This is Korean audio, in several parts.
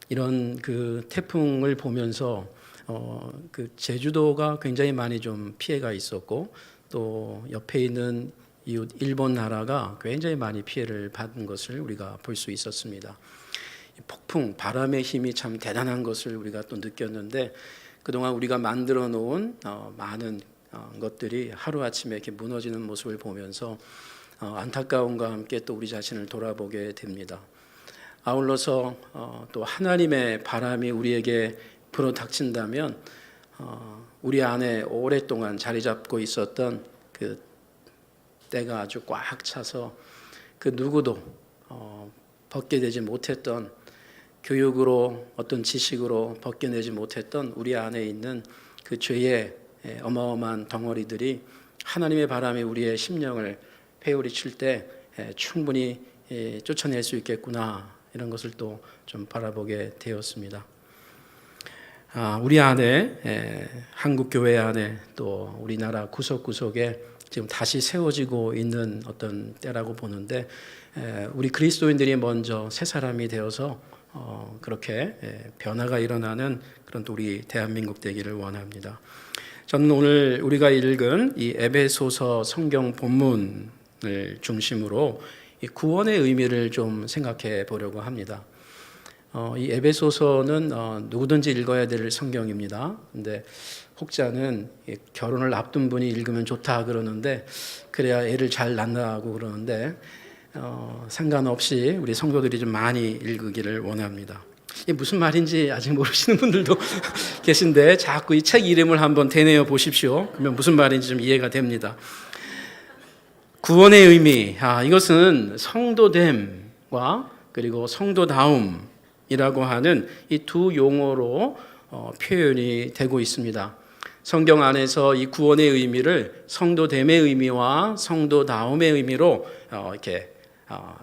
이런 그 태풍을 보면서 그 제주도가 굉장히 많이 좀 피해가 있었고, 또 옆에 있는 이웃 일본 나라가 굉장히 많이 피해를 받은 것을 우리가 볼 수 있었습니다. 폭풍, 바람의 힘이 참 대단한 것을 우리가 또 느꼈는데, 그동안 우리가 만들어 놓은 많은 것들이 하루아침에 이렇게 무너지는 모습을 보면서 안타까움과 함께 또 우리 자신을 돌아보게 됩니다. 아울러서 또 하나님의 바람이 우리에게 불어닥친다면 우리 안에 오랫동안 자리 잡고 있었던 그 때가 아주 꽉 차서 그 누구도 벗게 되지 못했던, 교육으로 어떤 지식으로 벗겨내지 못했던 우리 안에 있는 그 죄의 어마어마한 덩어리들이 하나님의 바람이 우리의 심령을 회오리 칠 때 충분히 쫓아낼 수 있겠구나, 이런 것을 또 좀 바라보게 되었습니다. 우리 안에, 한국 교회 안에, 또 우리나라 구석구석에 지금 다시 세워지고 있는 어떤 때라고 보는데, 우리 그리스도인들이 먼저 새 사람이 되어서 그렇게 변화가 일어나는 그런 또 우리 대한민국 되기를 원합니다. 저는 오늘 우리가 읽은 이 에베소서 성경 본문을 중심으로 이 구원의 의미를 좀 생각해 보려고 합니다. 이 에베소서는 누구든지 읽어야 될 성경입니다. 근데 혹자는 결혼을 앞둔 분이 읽으면 좋다 그러는데, 그래야 애를 잘 낳는다고 그러는데, 상관없이 우리 성도들이 좀 많이 읽기를 원합니다. 이게 무슨 말인지 아직 모르시는 분들도 계신데 자꾸 이 책 이름을 한번 되뇌어 보십시오. 그러면 무슨 말인지 좀 이해가 됩니다. 구원의 의미, 이것은 성도됨과 그리고 성도다움이라고 하는 이 두 용어로 표현이 되고 있습니다. 성경 안에서 이 구원의 의미를 성도됨의 의미와 성도다움의 의미로 이렇게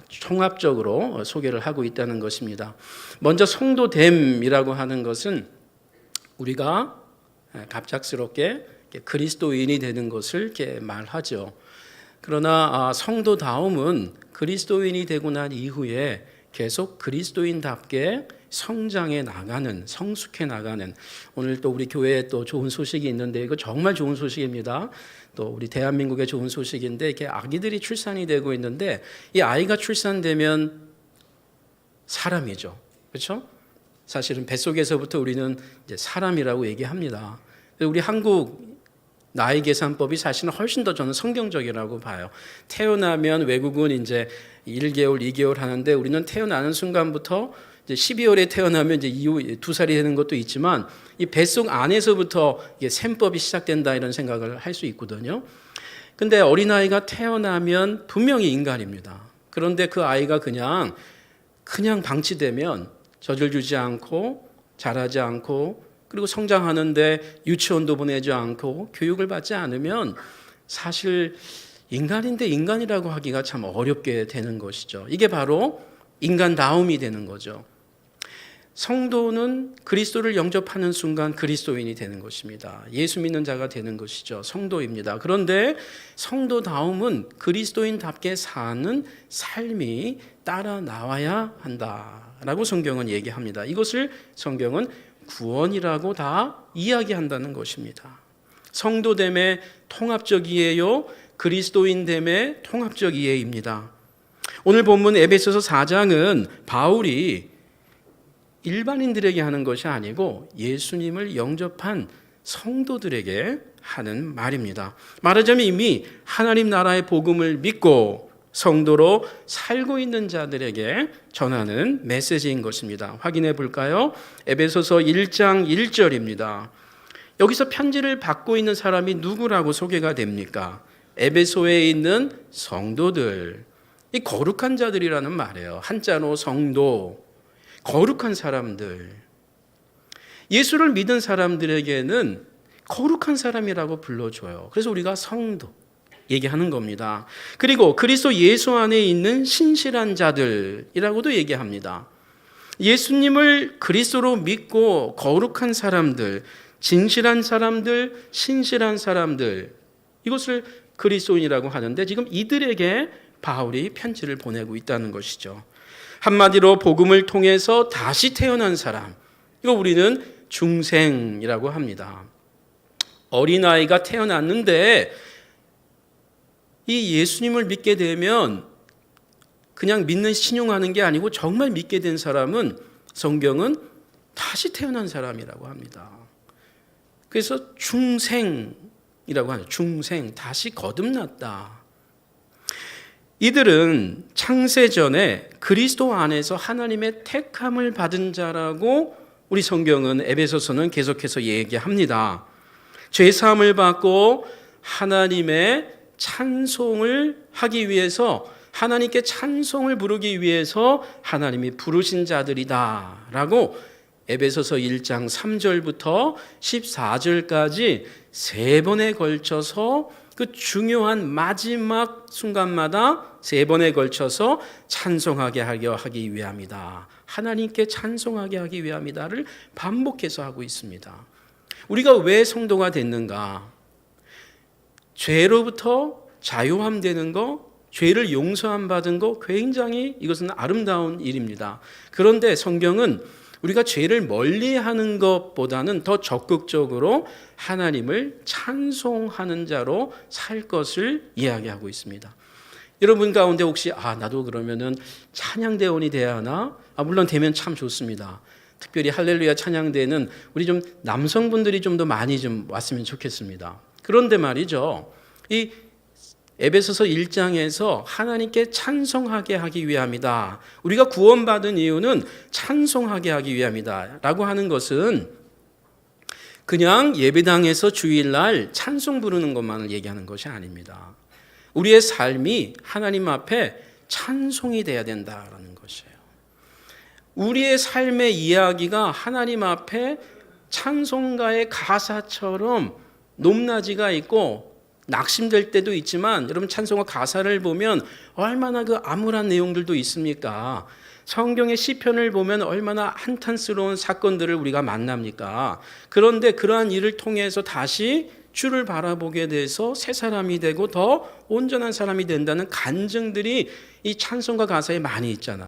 총합적으로 소개를 하고 있다는 것입니다. 먼저 성도됨이라고 하는 것은 우리가 갑작스럽게 그리스도인이 되는 것을 이렇게 말하죠. 그러나 성도다움은 그리스도인이 되고 난 이후에 계속 그리스도인답게 성장해 나가는, 성숙해 나가는, 오늘 또 우리 교회에 또 좋은 소식이 있는데, 이거 정말 좋은 소식입니다. 또 우리 대한민국의 좋은 소식인데, 이렇게 아기들이 출산이 되고 있는데, 이 아이가 출산되면 사람이죠. 그렇죠? 사실은 뱃속에서부터 우리는 이제 사람이라고 얘기합니다. 우리 한국 나이 계산법이 사실은 훨씬 더 저는 성경적이라고 봐요. 태어나면 외국은 이제 1개월, 2개월 하는데, 우리는 태어나는 순간부터 이제 12월에 태어나면 이제 이후 2살이 되는 것도 있지만, 이 뱃속 안에서부터 이게 셈법이 시작된다, 이런 생각을 할 수 있거든요. 근데 어린아이가 태어나면 분명히 인간입니다. 그런데 그 아이가 그냥 방치되면 젖을 주지 않고 자라지 않고, 그리고 성장하는데 유치원도 보내지 않고 교육을 받지 않으면 사실 인간인데 인간이라고 하기가 참 어렵게 되는 것이죠. 이게 바로 인간다움이 되는 거죠. 성도는 그리스도를 영접하는 순간 그리스도인이 되는 것입니다. 예수 믿는 자가 되는 것이죠. 성도입니다. 그런데 성도다움은 그리스도인답게 사는 삶이 따라 나와야 한다라고 성경은 얘기합니다. 이것을 성경은 구원이라고 다 이야기한다는 것입니다. 성도됨의 통합적 이해요, 그리스도인됨의 통합적 이해입니다. 오늘 본문 에베소서 4장은 바울이 일반인들에게 하는 것이 아니고 예수님을 영접한 성도들에게 하는 말입니다. 말하자면 이미 하나님 나라의 복음을 믿고 성도로 살고 있는 자들에게 전하는 메시지인 것입니다. 확인해 볼까요? 에베소서 1장 1절입니다. 여기서 편지를 받고 있는 사람이 누구라고 소개가 됩니까? 에베소에 있는 성도들, 이 거룩한 자들이라는 말이에요. 한자로 성도, 거룩한 사람들. 예수를 믿은 사람들에게는 거룩한 사람이라고 불러줘요. 그래서 우리가 성도 얘기하는 겁니다. 그리고 그리스도 예수 안에 있는 신실한 자들이라고도 얘기합니다. 예수님을 그리스도로 믿고 거룩한 사람들, 진실한 사람들, 신실한 사람들, 이것을 그리스도인이라고 하는데, 지금 이들에게 바울이 편지를 보내고 있다는 것이죠. 한마디로 복음을 통해서 다시 태어난 사람, 이거 우리는 중생이라고 합니다. 어린아이가 태어났는데 이 예수님을 믿게 되면 그냥 믿는 신용하는 게 아니고 정말 믿게 된 사람은 성경은 다시 태어난 사람이라고 합니다. 그래서 중생이라고 하죠. 중생, 다시 거듭났다. 이들은 창세전에 그리스도 안에서 하나님의 택함을 받은 자라고 우리 성경은 에베소서는 계속해서 얘기합니다. 죄사함을 받고 하나님의 찬송을 하기 위해서, 하나님께 찬송을 부르기 위해서 하나님이 부르신 자들이다 라고 에베소서 1장 3절부터 14절까지 세 번에 걸쳐서 그 중요한 마지막 순간마다 세 번에 걸쳐서 찬송하게 하기 위함이다, 하나님께 찬송하게 하기 위함이다를 반복해서 하고 있습니다. 우리가 왜 성도가 됐는가? 죄로부터 자유함 되는 거, 죄를 용서함 받은 거, 굉장히 이것은 아름다운 일입니다. 그런데 성경은 우리가 죄를 멀리하는 것보다는 더 적극적으로 하나님을 찬송하는 자로 살 것을 이야기하고 있습니다. 여러분 가운데 혹시 나도 그러면은 찬양대원이 돼야 하나? 물론 되면 참 좋습니다. 특별히 할렐루야 찬양대는 우리 좀 남성분들이 좀 더 많이 좀 왔으면 좋겠습니다. 그런데 말이죠, 이 에베소서 1장에서 하나님께 찬송하게 하기 위함이다, 우리가 구원받은 이유는 찬송하게 하기 위함이다 라고 하는 것은 그냥 예배당에서 주일날 찬송 부르는 것만을 얘기하는 것이 아닙니다. 우리의 삶이 하나님 앞에 찬송이 돼야 된다라는 것이에요. 우리의 삶의 이야기가 하나님 앞에 찬송가의 가사처럼 높낮이가 있고 낙심될 때도 있지만, 여러분 찬송가 가사를 보면 얼마나 그 암울한 내용들도 있습니까? 성경의 시편을 보면 얼마나 한탄스러운 사건들을 우리가 만납니까? 그런데 그러한 일을 통해서 다시 주를 바라보게 돼서 새 사람이 되고 더 온전한 사람이 된다는 간증들이 이 찬송가 가사에 많이 있잖아요.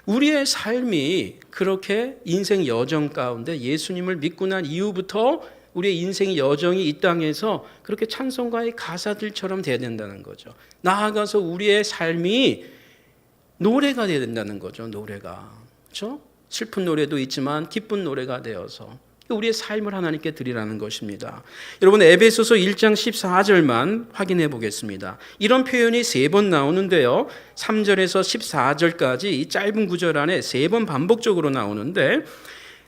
우리의 삶이 그렇게 인생 여정 가운데 예수님을 믿고 난 이후부터 우리의 인생 여정이 이 땅에서 그렇게 찬송가의 가사들처럼 돼야 된다는 거죠. 나아가서 우리의 삶이 노래가 돼야 된다는 거죠. 노래가, 그렇죠? 슬픈 노래도 있지만 기쁜 노래가 되어서 우리의 삶을 하나님께 드리라는 것입니다. 여러분 에베소서 1장 14절만 확인해 보겠습니다. 이런 표현이 세 번 나오는데요, 3절에서 14절까지 이 짧은 구절 안에 세 번 반복적으로 나오는데,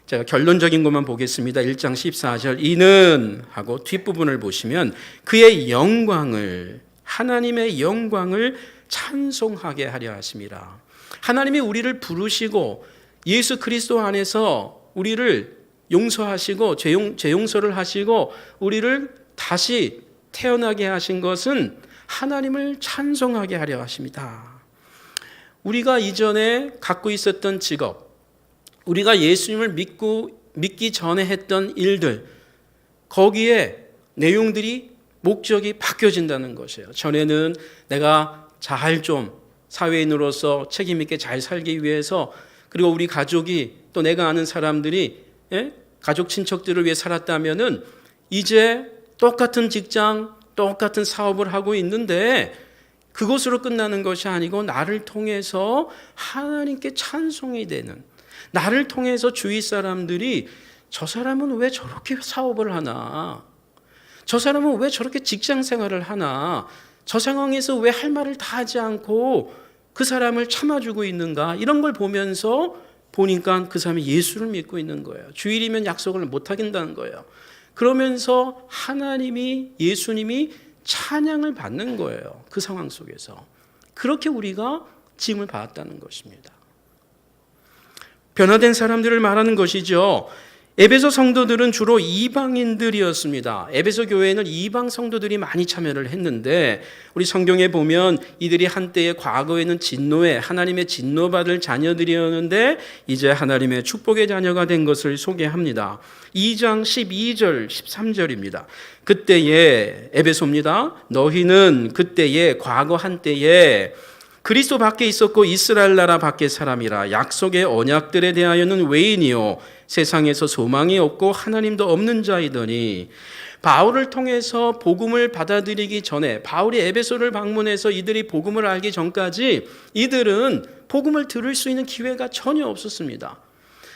제가 결론적인 것만 보겠습니다. 1장 14절, 이는 하고 뒷부분을 보시면 그의 영광을, 하나님의 영광을 찬송하게 하려 하심이라. 하나님이 우리를 부르시고 예수 그리스도 안에서 우리를 용서하시고 죄 용서를 하시고 우리를 다시 태어나게 하신 것은 하나님을 찬송하게 하려 하십니다. 우리가 이전에 갖고 있었던 직업, 우리가 예수님을 믿기 전에 했던 일들, 거기에 내용들이 목적이 바뀌어진다는 것이에요. 전에는 내가 잘 좀 사회인으로서 책임 있게 잘 살기 위해서, 그리고 우리 가족이 또 내가 아는 사람들이 가족 친척들을 위해 살았다면은 이제 똑같은 직장, 똑같은 사업을 하고 있는데 그것으로 끝나는 것이 아니고 나를 통해서 하나님께 찬송이 되는, 나를 통해서 주위 사람들이 저 사람은 왜 저렇게 사업을 하나? 저 사람은 왜 저렇게 직장 생활을 하나? 저 상황에서 왜 할 말을 다 하지 않고 그 사람을 참아주고 있는가? 이런 걸 보면서 보니까 그 사람이 예수를 믿고 있는 거예요. 주일이면 약속을 못 하겠다는 거예요. 그러면서 하나님이, 예수님이 찬양을 받는 거예요. 그 상황 속에서. 그렇게 우리가 짐을 받았다는 것입니다. 변화된 사람들을 말하는 것이죠. 에베소 성도들은 주로 이방인들이었습니다. 에베소 교회에는 이방 성도들이 많이 참여를 했는데, 우리 성경에 보면 이들이 한때의 과거에는 진노에 하나님의 진노받을 자녀들이었는데 이제 하나님의 축복의 자녀가 된 것을 소개합니다. 2장 12절 13절입니다. 그때에, 에베소입니다. 너희는 그때에, 과거 한때에 그리스도 밖에 있었고 이스라엘 나라 밖의 사람이라 약속의 언약들에 대하여는 외인이요 세상에서 소망이 없고 하나님도 없는 자이더니 바울을 통해서 복음을 받아들이기 전에 바울이 에베소를 방문해서 이들이 복음을 알기 전까지 이들은 복음을 들을 수 있는 기회가 전혀 없었습니다.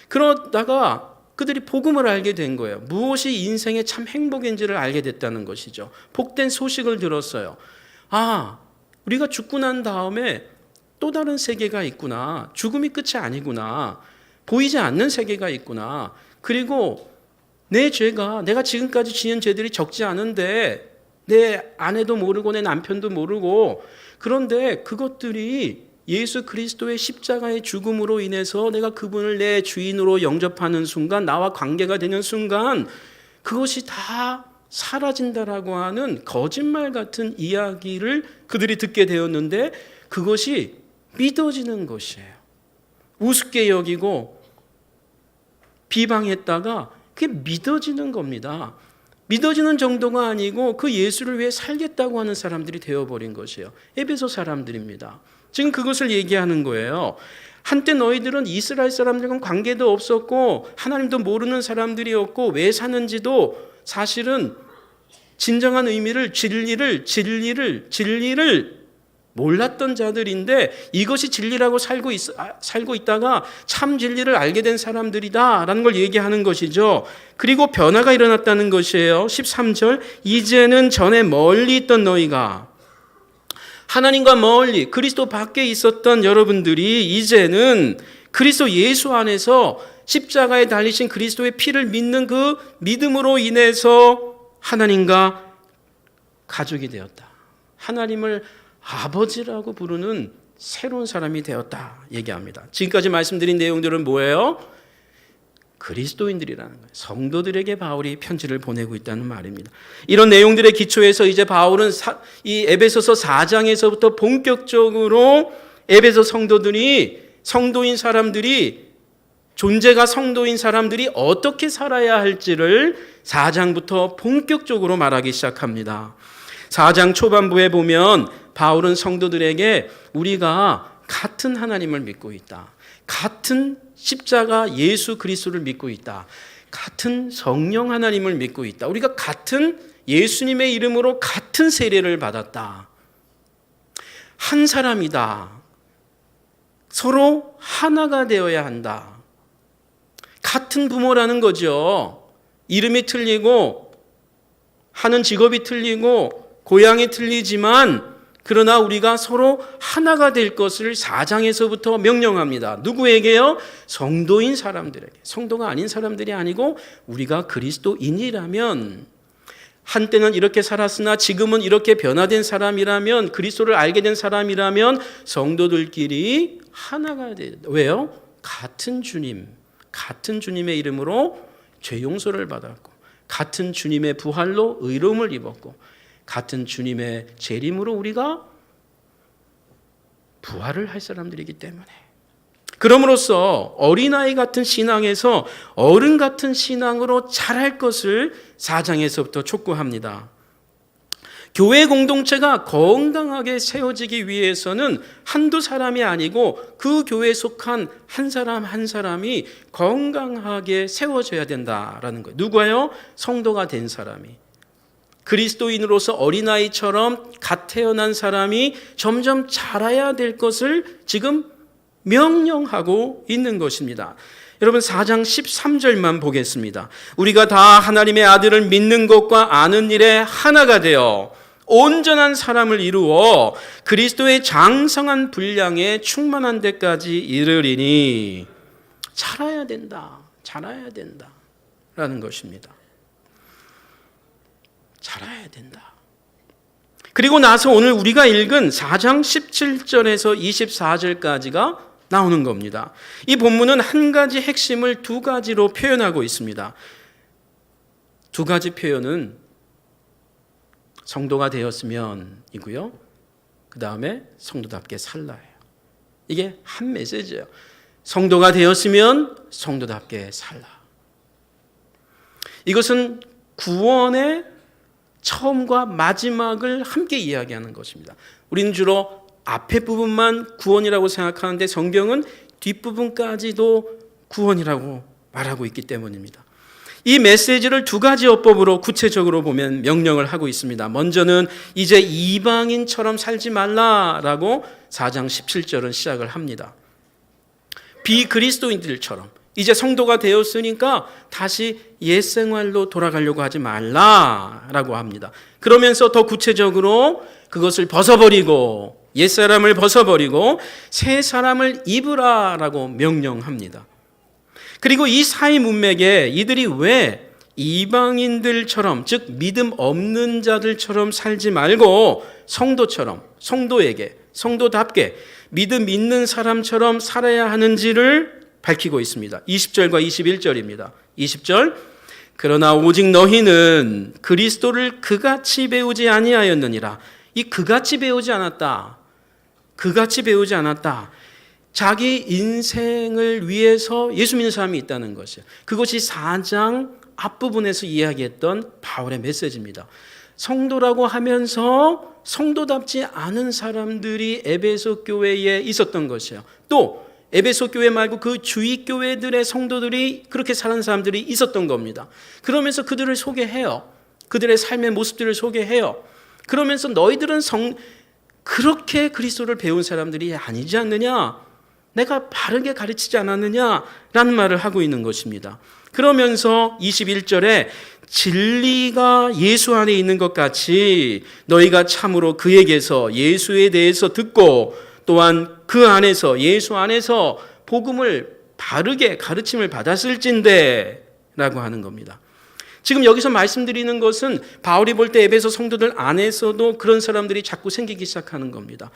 그러다가 그들이 복음을 알게 된 거예요. 무엇이 인생의 참 행복인지를 알게 됐다는 것이죠. 복된 소식을 들었어요. 우리가 죽고 난 다음에 또 다른 세계가 있구나. 죽음이 끝이 아니구나. 보이지 않는 세계가 있구나. 그리고 내 죄가 내가 지금까지 지은 죄들이 적지 않은데 내 아내도 모르고 내 남편도 모르고 그런데 그것들이 예수 그리스도의 십자가의 죽음으로 인해서 내가 그분을 내 주인으로 영접하는 순간 나와 관계가 되는 순간 그것이 다 사라진다라고 하는 거짓말 같은 이야기를 그들이 듣게 되었는데 그것이 믿어지는 것이에요. 우습게 여기고 비방했다가 그게 믿어지는 겁니다. 믿어지는 정도가 아니고 그 예수를 위해 살겠다고 하는 사람들이 되어버린 것이에요. 에베소 사람들입니다. 지금 그것을 얘기하는 거예요. 한때 너희들은 이스라엘 사람들과 관계도 없었고 하나님도 모르는 사람들이었고 왜 사는지도 사실은 진정한 의미를 진리를 몰랐던 자들인데 이것이 진리라고 살고 있다가 참 진리를 알게 된 사람들이다라는 걸 얘기하는 것이죠. 그리고 변화가 일어났다는 것이에요. 13절 이제는 전에 멀리 있던 너희가 하나님과 멀리 그리스도 밖에 있었던 여러분들이 이제는 그리스도 예수 안에서 십자가에 달리신 그리스도의 피를 믿는 그 믿음으로 인해서 하나님과 가족이 되었다. 하나님을 아버지라고 부르는 새로운 사람이 되었다 얘기합니다. 지금까지 말씀드린 내용들은 뭐예요? 그리스도인들이라는 거예요. 성도들에게 바울이 편지를 보내고 있다는 말입니다. 이런 내용들의 기초에서 이제 바울은 이 에베소서 4장에서부터 본격적으로 에베소 성도인 사람들이 존재가 성도인 사람들이 어떻게 살아야 할지를 4장부터 본격적으로 말하기 시작합니다. 4장 초반부에 보면 바울은 성도들에게 우리가 같은 하나님을 믿고 있다. 같은 십자가 예수 그리스도를 믿고 있다. 같은 성령 하나님을 믿고 있다. 우리가 같은 예수님의 이름으로 같은 세례를 받았다. 한 사람이다. 서로 하나가 되어야 한다. 같은 부모라는 거죠. 이름이 틀리고 하는 직업이 틀리고 고향이 틀리지만 그러나 우리가 서로 하나가 될 것을 4장에서부터 명령합니다. 누구에게요? 성도인 사람들에게. 성도가 아닌 사람들이 아니고 우리가 그리스도인이라면 한때는 이렇게 살았으나 지금은 이렇게 변화된 사람이라면 그리스도를 알게 된 사람이라면 성도들끼리 하나가 돼요. 왜요? 같은 주님, 같은 주님의 이름으로 죄 용서를 받았고 같은 주님의 부활로 의로움을 입었고 같은 주님의 재림으로 우리가 부활을 할 사람들이기 때문에 그럼으로써 어린아이 같은 신앙에서 어른 같은 신앙으로 자랄 것을 4장에서부터 촉구합니다. 교회 공동체가 건강하게 세워지기 위해서는 한두 사람이 아니고 그 교회에 속한 한 사람 한 사람이 건강하게 세워져야 된다라는 거예요. 누가요? 성도가 된 사람이. 그리스도인으로서 어린아이처럼 갓 태어난 사람이 점점 자라야 될 것을 지금 명령하고 있는 것입니다. 여러분 4장 13절만 보겠습니다. 우리가 다 하나님의 아들을 믿는 것과 아는 일에 하나가 되어 온전한 사람을 이루어 그리스도의 장성한 분량에 충만한 데까지 이르리니 자라야 된다. 라는 것입니다. 자라야 된다. 그리고 나서 오늘 우리가 읽은 4장 17절에서 24절까지가 나오는 겁니다. 이 본문은 한 가지 핵심을 두 가지로 표현하고 있습니다. 두 가지 표현은 성도가 되었으면이고요. 그 다음에 성도답게 살라예요. 이게 한 메시지예요. 성도가 되었으면 성도답게 살라. 이것은 구원의 처음과 마지막을 함께 이야기하는 것입니다. 우리는 주로 앞에 부분만 구원이라고 생각하는데 성경은 뒷부분까지도 구원이라고 말하고 있기 때문입니다. 이 메시지를 두 가지 어법으로 구체적으로 보면 명령을 하고 있습니다. 먼저는 이제 이방인처럼 살지 말라라고 4장 17절은 시작을 합니다. 비그리스도인들처럼 이제 성도가 되었으니까 다시 옛 생활로 돌아가려고 하지 말라라고 합니다. 그러면서 더 구체적으로 그것을 벗어버리고 옛사람을 벗어버리고 새 사람을 입으라라고 명령합니다. 그리고 이 사회 문맥에 이들이 왜 이방인들처럼, 즉 믿음 없는 자들처럼 살지 말고 성도처럼, 성도답게 믿음 있는 사람처럼 살아야 하는지를 밝히고 있습니다. 20절과 21절입니다. 20절, 그러나 오직 너희는 그리스도를 그같이 배우지 아니하였느니라. 이 그같이 배우지 않았다. 그같이 배우지 않았다. 자기 인생을 위해서 예수 믿는 사람이 있다는 것이에요. 그것이 4장 앞부분에서 이야기했던 바울의 메시지입니다. 성도라고 하면서 성도답지 않은 사람들이 에베소 교회에 있었던 것이에요. 또 에베소 교회 말고 그 주위 교회들의 성도들이 그렇게 사는 사람들이 있었던 겁니다. 그러면서 그들을 소개해요. 그들의 삶의 모습들을 소개해요. 그러면서 너희들은 그렇게 그리스도를 배운 사람들이 아니지 않느냐? 내가 바르게 가르치지 않았느냐라는 말을 하고 있는 것입니다. 그러면서 21절에 진리가 예수 안에 있는 것 같이 너희가 참으로 그에게서 예수에 대해서 듣고 또한 그 안에서 예수 안에서 복음을 바르게 가르침을 받았을진데 라고 하는 겁니다. 지금 여기서 말씀드리는 것은 바울이 볼 때 에베소 성도들 안에서도 그런 사람들이 자꾸 생기기 시작하는 겁니다.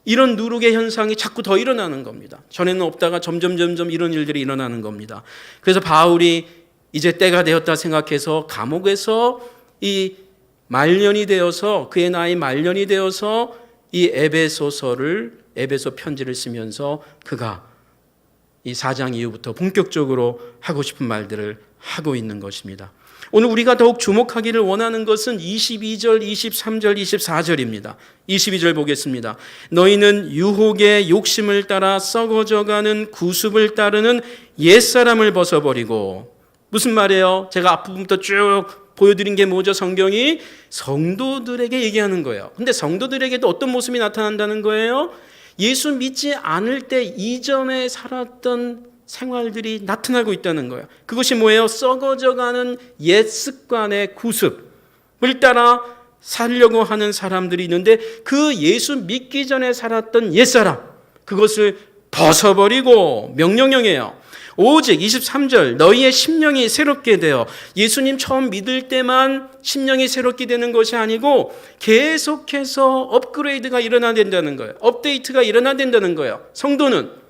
이런 누룩의 현상이 자꾸 더 일어나는 겁니다. 전에는 없다가 점점 이런 일들이 일어나는 겁니다. 그래서 바울이 이제 때가 되었다 생각해서 감옥에서 이 말년이 되어서 그의 나이 말년이 되어서 이 에베소 편지를 쓰면서 그가 이 4장 이후부터 본격적으로 하고 싶은 말들을 하고 있는 것입니다. 오늘 우리가 더욱 주목하기를 원하는 것은 22절, 23절, 24절입니다. 22절 보겠습니다. 너희는 유혹의 욕심을 따라 썩어져가는 구습을 따르는 옛사람을 벗어버리고, 무슨 말이에요? 제가 앞부분부터 쭉 보여드린 게 뭐죠? 성경이 성도들에게 얘기하는 거예요. 근데 성도들에게도 어떤 모습이 나타난다는 거예요? 예수 믿지 않을 때 이전에 살았던 생활들이 나타나고 있다는 거예요. 그것이 뭐예요? 썩어져가는 옛 습관의 구습을 따라 살려고 하는 사람들이 있는데 그 예수 믿기 전에 살았던 옛사람, 그것을 벗어버리고 명령형이에요. 오직 23절 너희의 심령이 새롭게 되어, 예수님 처음 믿을 때만 심령이 새롭게 되는 것이 아니고 계속해서 업그레이드가 일어나야 된다는 거예요. 업데이트가 일어나야 된다는 거예요. 성도는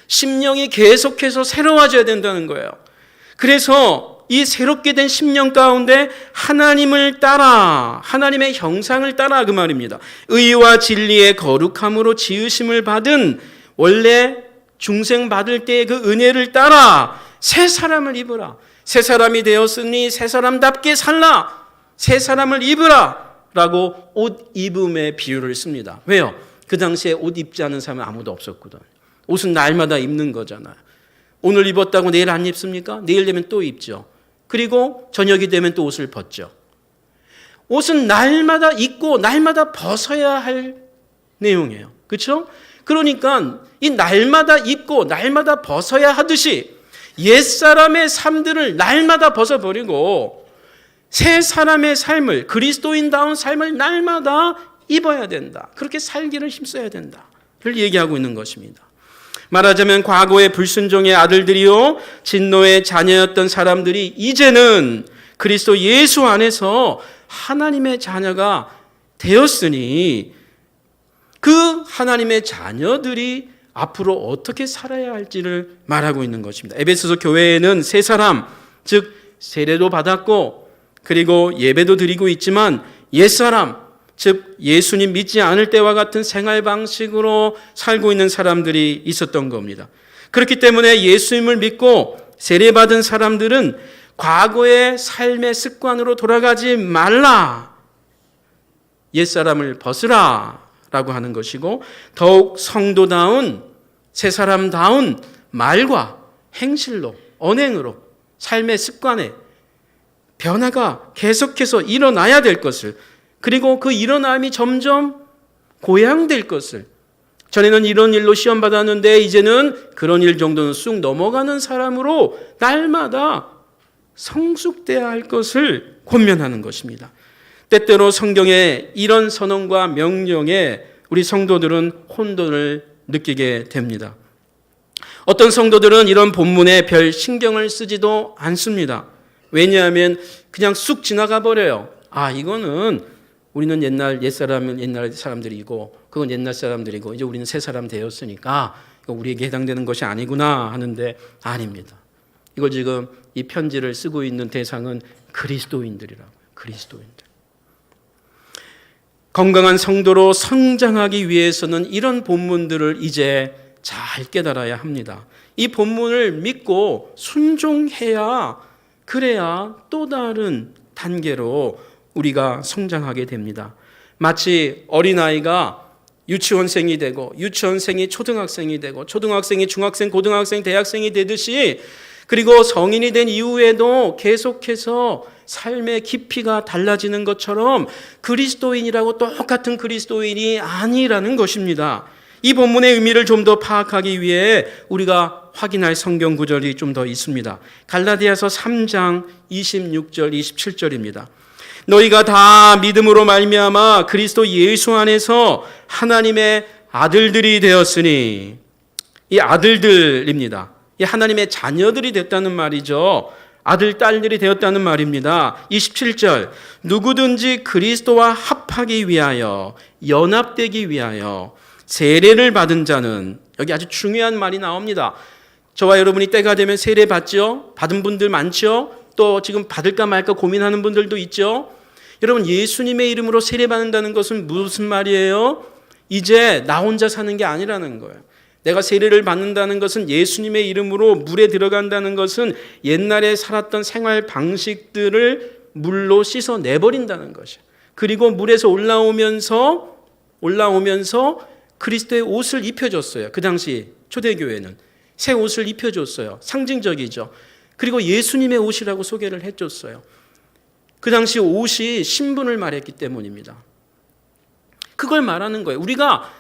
심령이 계속해서 새로워져야 된다는 거예요. 그래서 이 새롭게 된 심령 가운데 하나님을 따라, 하나님의 형상을 따라 그 말입니다. 의와 진리의 거룩함으로 지으심을 받은, 원래 중생 받을 때의 그 은혜를 따라 새 사람을 입으라. 새 사람이 되었으니 새 사람답게 살라. 새 사람을 입으라 라고 옷 입음의 비유를 씁니다. 왜요? 그 당시에 옷 입지 않은 사람은 아무도 없었거든. 옷은 날마다 입는 거잖아요. 오늘 입었다고 내일 안 입습니까? 내일 되면 또 입죠. 그리고 저녁이 되면 또 옷을 벗죠. 옷은 날마다 입고 날마다 벗어야 할 내용이에요. 그렇죠? 그러니까 이 날마다 입고 날마다 벗어야 하듯이 옛사람의 삶들을 날마다 벗어버리고 새 사람의 삶을, 그리스도인다운 삶을 날마다 입어야 된다. 그렇게 살기를 힘써야 된다를 얘기하고 있는 것입니다. 말하자면 과거의 불순종의 아들들이요 진노의 자녀였던 사람들이 이제는 그리스도 예수 안에서 하나님의 자녀가 되었으니 그 하나님의 자녀들이 앞으로 어떻게 살아야 할지를 말하고 있는 것입니다. 에베소서 교회에는 새 사람, 즉 세례도 받았고 그리고 예배도 드리고 있지만 옛사람, 즉 예수님 믿지 않을 때와 같은 생활 방식으로 살고 있는 사람들이 있었던 겁니다. 그렇기 때문에 예수님을 믿고 세례받은 사람들은 과거의 삶의 습관으로 돌아가지 말라, 옛사람을 벗으라 라고 하는 것이고, 더욱 성도다운, 새 사람다운 말과 행실로, 언행으로, 삶의 습관에 변화가 계속해서 일어나야 될 것을, 그리고 그 일어남이 점점 고양될 것을, 전에는 이런 일로 시험 받았는데 이제는 그런 일 정도는 쑥 넘어가는 사람으로 날마다 성숙돼야 할 것을 권면하는 것입니다. 때때로 성경의 이런 선언과 명령에 우리 성도들은 혼돈을 느끼게 됩니다. 어떤 성도들은 이런 본문에 별 신경을 쓰지도 않습니다. 왜냐하면 그냥 쑥 지나가 버려요. 이거는 우리는 옛사람은 옛날 사람들이고 그건 옛날 사람들이고 이제 우리는 새 사람 되었으니까 우리에게 해당되는 것이 아니구나 하는데 아닙니다. 이거 지금 이 편지를 쓰고 있는 대상은 그리스도인들이라고요. 그리스도인들. 건강한 성도로 성장하기 위해서는 이런 본문들을 이제 잘 깨달아야 합니다. 이 본문을 믿고 순종해야, 그래야 또 다른 단계로 우리가 성장하게 됩니다. 마치 어린아이가 유치원생이 되고 유치원생이 초등학생이 되고 초등학생이 중학생, 고등학생, 대학생이 되듯이, 그리고 성인이 된 이후에도 계속해서 삶의 깊이가 달라지는 것처럼 그리스도인이라고 똑같은 그리스도인이 아니라는 것입니다. 이 본문의 의미를 좀 더 파악하기 위해 우리가 확인할 성경 구절이 좀 더 있습니다. 갈라디아서 3장 26절 27절입니다. 너희가 다 믿음으로 말미암아 그리스도 예수 안에서 하나님의 아들들이 되었으니, 이 아들들입니다. 이 하나님의 자녀들이 됐다는 말이죠. 아들, 딸들이 되었다는 말입니다. 27절, 누구든지 그리스도와 합하기 위하여, 연합되기 위하여 세례를 받은 자는, 여기 아주 중요한 말이 나옵니다. 저와 여러분이 때가 되면 세례 받죠? 받은 분들 많죠? 또 지금 받을까 말까 고민하는 분들도 있죠? 여러분, 예수님의 이름으로 세례 받는다는 것은 무슨 말이에요? 이제 나 혼자 사는 게 아니라는 거예요. 내가 세례를 받는다는 것은, 예수님의 이름으로 물에 들어간다는 것은 옛날에 살았던 생활 방식들을 물로 씻어 내버린다는 것이에요. 그리고 물에서 올라오면서 그리스도의 옷을 입혀줬어요. 그 당시 초대교회는 새 옷을 입혀줬어요. 상징적이죠. 그리고 예수님의 옷이라고 소개를 해줬어요. 그 당시 옷이 신분을 말했기 때문입니다. 그걸 말하는 거예요. 우리가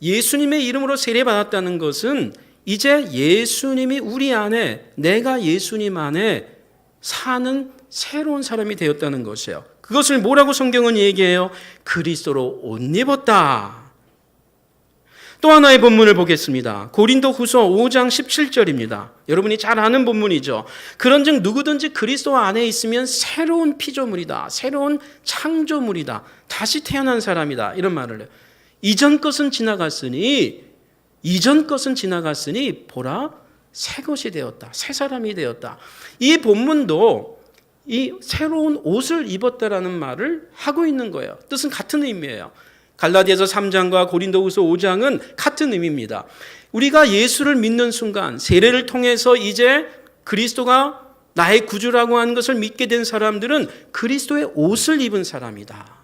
예수님의 이름으로 세례받았다는 것은 이제 예수님이 우리 안에, 내가 예수님 안에 사는 새로운 사람이 되었다는 것이에요. 그것을 뭐라고 성경은 얘기해요? 그리스도로 옷 입었다. 또 하나의 본문을 보겠습니다. 고린도후서 5장 17절입니다. 여러분이 잘 아는 본문이죠. 그런즉 누구든지 그리스도 안에 있으면 새로운 피조물이다. 새로운 창조물이다. 다시 태어난 사람이다. 이런 말을 해요. 이전 것은 지나갔으니 보라, 새 것이 되었다. 새 사람이 되었다. 이 본문도 이 새로운 옷을 입었다라는 말을 하고 있는 거예요. 뜻은 같은 의미예요. 갈라디아서 3장과 고린도후서 5장은 같은 의미입니다. 우리가 예수를 믿는 순간, 세례를 통해서 이제 그리스도가 나의 구주라고 하는 것을 믿게 된 사람들은 그리스도의 옷을 입은 사람이다.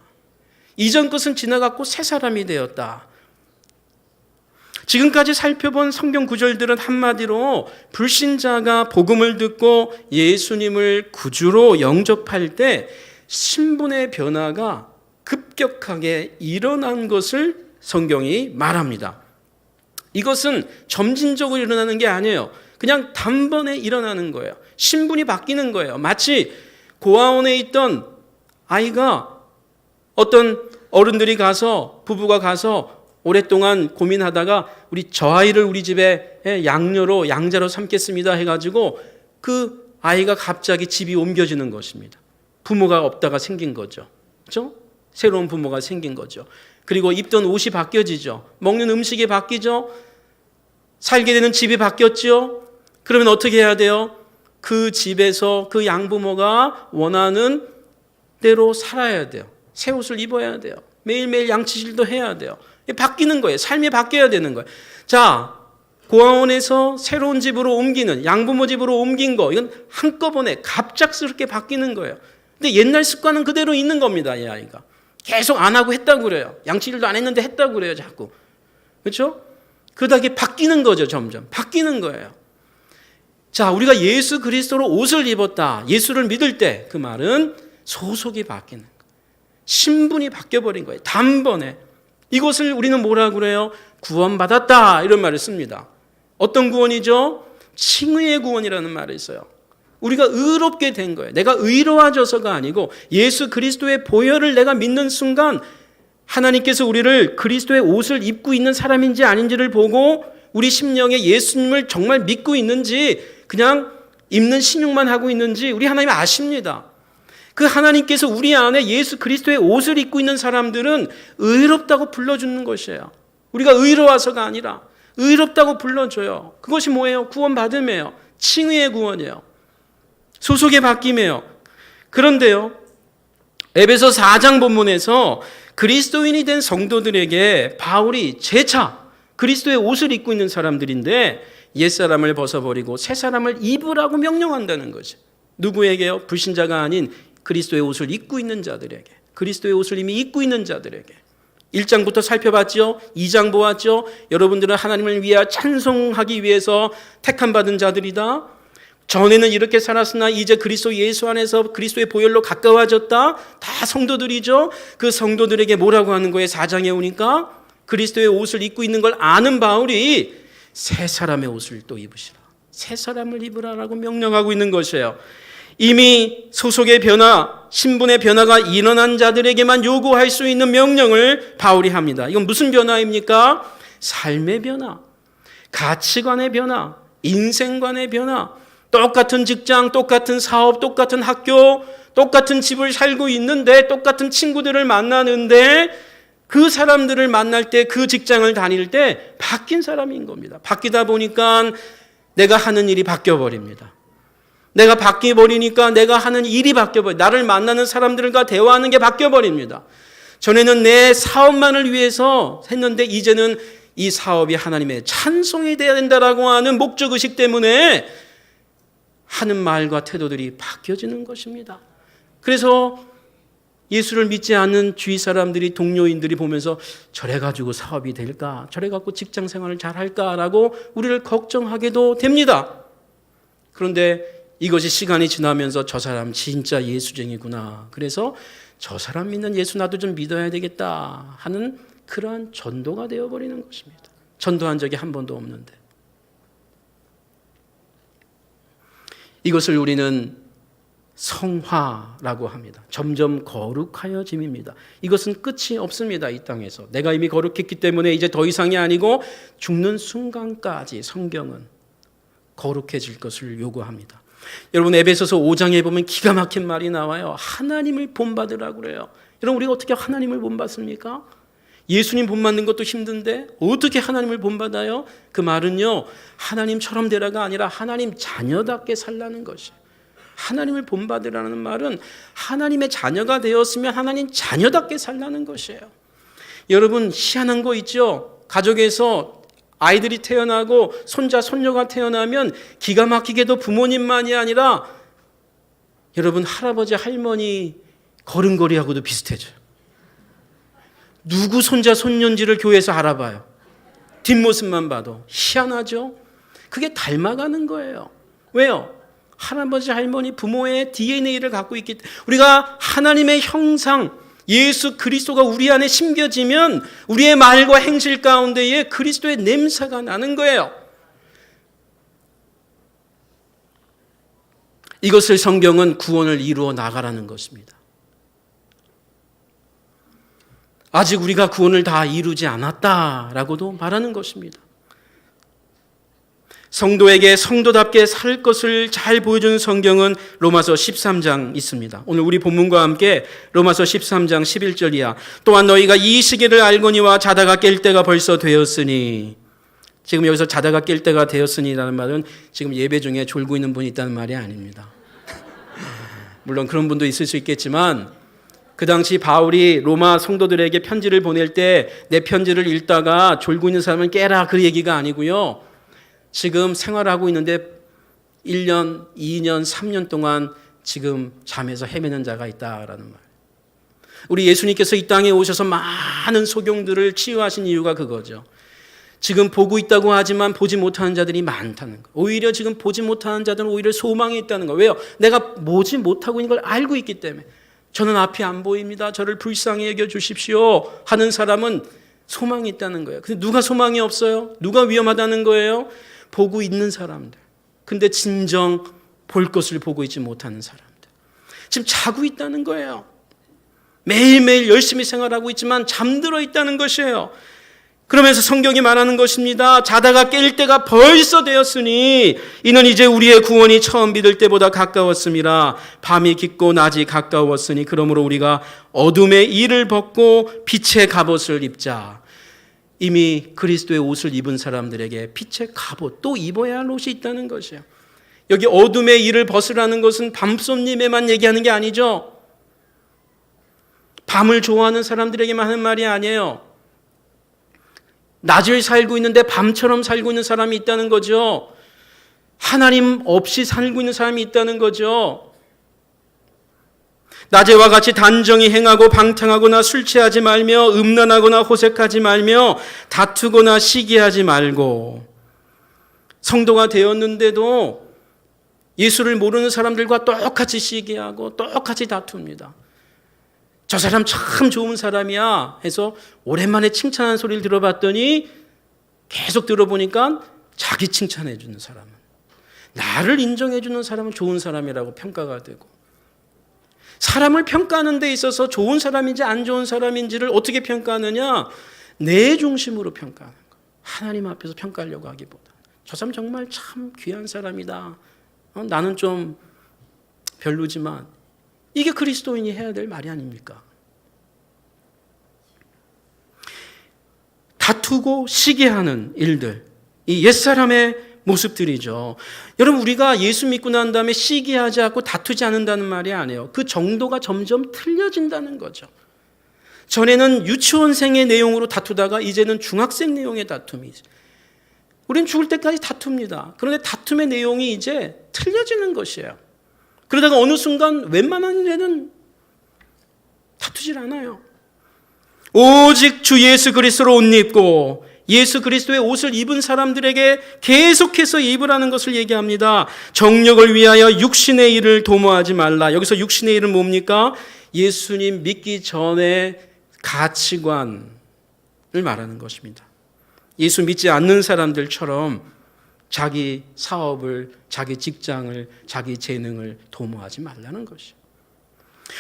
이전 것은 지나갔고 새 사람이 되었다. 지금까지 살펴본 성경 구절들은 한마디로 불신자가 복음을 듣고 예수님을 구주로 영접할 때 신분의 변화가 급격하게 일어난 것을 성경이 말합니다. 이것은 점진적으로 일어나는 게 아니에요. 그냥 단번에 일어나는 거예요. 신분이 바뀌는 거예요. 마치 고아원에 있던 아이가, 어떤 어른들이 가서, 부부가 가서 오랫동안 고민하다가 저 아이를 우리 집에 양자로 삼겠습니다 해가지고 그 아이가 갑자기 집이 옮겨지는 것입니다. 부모가 없다가 생긴 거죠. 그렇죠? 새로운 부모가 생긴 거죠. 그리고 입던 옷이 바뀌어지죠. 먹는 음식이 바뀌죠. 살게 되는 집이 바뀌었죠. 그러면 어떻게 해야 돼요? 그 집에서 그 양부모가 원하는 대로 살아야 돼요. 새 옷을 입어야 돼요. 매일매일 양치질도 해야 돼요. 바뀌는 거예요. 삶이 바뀌어야 되는 거예요. 자, 고아원에서 새로운 집으로 옮기는, 양부모 집으로 옮긴 거, 이건 한꺼번에 갑작스럽게 바뀌는 거예요. 근데 옛날 습관은 그대로 있는 겁니다, 이 아이가. 계속 안 하고 했다고 그래요. 양치질도 안 했는데 했다고 그래요, 자꾸. 그렇죠? 그러다 이게 바뀌는 거죠, 점점. 바뀌는 거예요. 자, 우리가 예수 그리스도로 옷을 입었다. 예수를 믿을 때 그 말은 소속이 바뀌는 거예요. 신분이 바뀌어버린 거예요. 단번에. 이것을 우리는 뭐라 그래요? 구원받았다. 이런 말을 씁니다. 어떤 구원이죠? 칭의의 구원이라는 말이 있어요. 우리가 의롭게 된 거예요. 내가 의로워져서가 아니고 예수 그리스도의 보혈을 내가 믿는 순간 하나님께서 우리를 그리스도의 옷을 입고 있는 사람인지 아닌지를 보고 우리 심령에 예수님을 정말 믿고 있는지 그냥 입는 신용만 하고 있는지 우리 하나님 아십니다. 그 하나님께서 우리 안에 예수 그리스도의 옷을 입고 있는 사람들은 의롭다고 불러주는 것이에요. 우리가 의로워서가 아니라 의롭다고 불러줘요. 그것이 뭐예요? 구원받음이에요. 칭의의 구원이에요. 소속의 바뀜이에요. 그런데요, 에베소 4장 본문에서 그리스도인이 된 성도들에게 바울이 재차 그리스도의 옷을 입고 있는 사람들인데 옛사람을 벗어버리고 새사람을 입으라고 명령한다는 거죠. 누구에게요? 불신자가 아닌 그리스도의 옷을 입고 있는 자들에게, 그리스도의 옷을 이미 입고 있는 자들에게. 1장부터 살펴봤죠. 2장 보았죠. 여러분들은 하나님을 위해 찬송하기 위해서 택함받은 자들이다. 전에는 이렇게 살았으나 이제 그리스도 예수 안에서 그리스도의 보혈로 가까워졌다. 다 성도들이죠. 그 성도들에게 뭐라고 하는 거예요? 4장에 오니까 그리스도의 옷을 입고 있는 걸 아는 바울이 새 사람의 옷을 또 입으시라. 새 사람을 입으라라고 명령하고 있는 것이에요. 이미 소속의 변화, 신분의 변화가 일어난 자들에게만 요구할 수 있는 명령을 바울이 합니다. 이건 무슨 변화입니까? 삶의 변화, 가치관의 변화, 인생관의 변화. 똑같은 직장, 똑같은 사업, 똑같은 학교, 똑같은 집을 살고 있는데 똑같은 친구들을 만나는데 그 사람들을 만날 때 그 직장을 다닐 때 바뀐 사람인 겁니다. 바뀌다 보니까 내가 하는 일이 바뀌어버립니다. 내가 바뀌어버리니까 내가 하는 일이 바뀌어버려요. 나를 만나는 사람들과 대화하는 게 바뀌어버립니다. 전에는 내 사업만을 위해서 했는데 이제는 이 사업이 하나님의 찬송이 되어야 된다라고 하는 목적의식 때문에 하는 말과 태도들이 바뀌어지는 것입니다. 그래서 예수를 믿지 않는 주위 사람들이, 동료인들이 보면서 저래 가지고 사업이 될까? 저래 갖고 직장 생활을 잘 할까라고 우리를 걱정하게도 됩니다. 그런데 이것이 시간이 지나면서 저 사람 진짜 예수쟁이구나. 그래서 저 사람 믿는 예수 나도 좀 믿어야 되겠다 하는 그러한 전도가 되어버리는 것입니다. 전도한 적이 한 번도 없는데. 이것을 우리는 성화라고 합니다. 점점 거룩하여짐입니다. 이것은 끝이 없습니다. 이 땅에서. 내가 이미 거룩했기 때문에 이제 더 이상이 아니고 죽는 순간까지 성경은 거룩해질 것을 요구합니다. 여러분 에베소서 5장에 보면 기가 막힌 말이 나와요. 하나님을 본받으라고 그래요. 여러분 우리가 어떻게 하나님을 본받습니까? 예수님 본받는 것도 힘든데 어떻게 하나님을 본받아요? 그 말은요, 하나님처럼 되라가 아니라 하나님 자녀답게 살라는 것이에요. 하나님을 본받으라는 말은 하나님의 자녀가 되었으면 하나님 자녀답게 살라는 것이에요. 여러분 희한한 거 있죠? 가족에서 아이들이 태어나고 손자, 손녀가 태어나면 기가 막히게도 부모님만이 아니라 여러분 할아버지, 할머니 걸음걸이하고도 비슷해져요. 누구 손자, 손녀인지를 교회에서 알아봐요. 뒷모습만 봐도. 희한하죠? 그게 닮아가는 거예요. 왜요? 할아버지, 할머니, 부모의 DNA를 갖고 있기 때문에 우리가 하나님의 형상, 예수 그리스도가 우리 안에 심겨지면 우리의 말과 행실 가운데에 그리스도의 냄새가 나는 거예요. 이것을 성경은 구원을 이루어 나가라는 것입니다. 아직 우리가 구원을 다 이루지 않았다라고도 말하는 것입니다. 성도에게 성도답게 살 것을 잘 보여주는 성경은 로마서 13장 있습니다. 오늘 우리 본문과 함께 로마서 13장 11절 이하. 또한 너희가 이 시기를 알거니와 자다가 깰 때가 벌써 되었으니. 지금 여기서 자다가 깰 때가 되었으니라는 말은 지금 예배 중에 졸고 있는 분이 있다는 말이 아닙니다. 물론 그런 분도 있을 수 있겠지만 그 당시 바울이 로마 성도들에게 편지를 보낼 때 내 편지를 읽다가 졸고 있는 사람은 깨라 그 얘기가 아니고요. 지금 생활하고 있는데 1년, 2년, 3년 동안 지금 잠에서 헤매는 자가 있다라는 말. 우리 예수님께서 이 땅에 오셔서 많은 소경들을 치유하신 이유가 그거죠. 지금 보고 있다고 하지만 보지 못하는 자들이 많다는 거. 오히려 지금 보지 못하는 자들은 오히려 소망이 있다는 거. 왜요? 내가 보지 못하고 있는 걸 알고 있기 때문에. 저는 앞이 안 보입니다. 저를 불쌍히 여겨 주십시오 하는 사람은 소망이 있다는 거예요. 근데 누가 소망이 없어요? 누가 위험하다는 거예요? 보고 있는 사람들. 근데 진정 볼 것을 보고 있지 못하는 사람들. 지금 자고 있다는 거예요. 매일매일 열심히 생활하고 있지만 잠들어 있다는 것이에요. 그러면서 성경이 말하는 것입니다. 자다가 깰 때가 벌써 되었으니 이는 이제 우리의 구원이 처음 믿을 때보다 가까웠음이라. 밤이 깊고 낮이 가까웠으니 그러므로 우리가 어둠의 일을 벗고 빛의 갑옷을 입자. 이미 그리스도의 옷을 입은 사람들에게 빛의 갑옷, 또 입어야 할 옷이 있다는 것이에요. 여기 어둠의 일을 벗으라는 것은 밤손님에만 얘기하는 게 아니죠. 밤을 좋아하는 사람들에게만 하는 말이 아니에요. 낮을 살고 있는데 밤처럼 살고 있는 사람이 있다는 거죠. 하나님 없이 살고 있는 사람이 있다는 거죠. 낮에와 같이 단정히 행하고 방탕하거나 술 취하지 말며 음란하거나 호색하지 말며 다투거나 시기하지 말고. 성도가 되었는데도 예수를 모르는 사람들과 똑같이 시기하고 똑같이 다툽니다. 저 사람 참 좋은 사람이야 해서 오랜만에 칭찬하는 소리를 들어봤더니 계속 들어보니까 자기 칭찬해 주는 사람은, 나를 인정해 주는 사람은 좋은 사람이라고 평가가 되고, 사람을 평가하는 데 있어서 좋은 사람인지 안 좋은 사람인지를 어떻게 평가하느냐? 내 중심으로 평가하는 거. 하나님 앞에서 평가하려고 하기보다 저 사람 정말 참 귀한 사람이다. 나는 좀 별로지만, 이게 그리스도인이 해야 될 말이 아닙니까? 다투고 시기하는 일들, 이 옛사람의 모습들이죠. 여러분, 우리가 예수 믿고 난 다음에 시기하지 않고 다투지 않는다는 말이 아니에요. 그 정도가 점점 틀려진다는 거죠. 전에는 유치원생의 내용으로 다투다가 이제는 중학생 내용의 다툼이죠. 우리는 죽을 때까지 다툽니다. 그런데 다툼의 내용이 이제 틀려지는 것이에요. 그러다가 어느 순간 웬만한 일에는 다투질 않아요. 오직 주 예수 그리스도로 옷 입고 예수 그리스도의 옷을 입은 사람들에게 계속해서 입으라는 것을 얘기합니다. 정력을 위하여 육신의 일을 도모하지 말라. 여기서 육신의 일은 뭡니까? 예수님 믿기 전에 가치관을 말하는 것입니다. 예수 믿지 않는 사람들처럼 자기 사업을, 자기 직장을, 자기 재능을 도모하지 말라는 것이죠.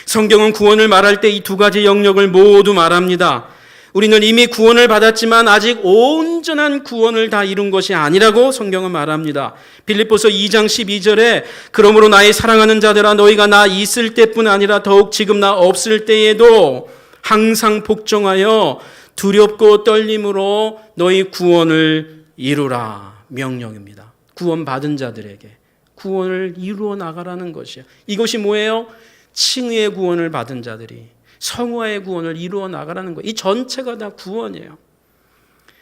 성경은 구원을 말할 때 이 두 가지 영역을 모두 말합니다. 우리는 이미 구원을 받았지만 아직 온전한 구원을 다 이룬 것이 아니라고 성경은 말합니다. 빌립보서 2장 12절에 그러므로 나의 사랑하는 자들아, 너희가 나 있을 때뿐 아니라 더욱 지금 나 없을 때에도 항상 복종하여 두렵고 떨림으로 너희 구원을 이루라. 명령입니다. 구원받은 자들에게 구원을 이루어 나가라는 것이에요. 이것이 뭐예요? 칭의의 구원을 받은 자들이 성화의 구원을 이루어 나가라는 거예요. 이 전체가 다 구원이에요.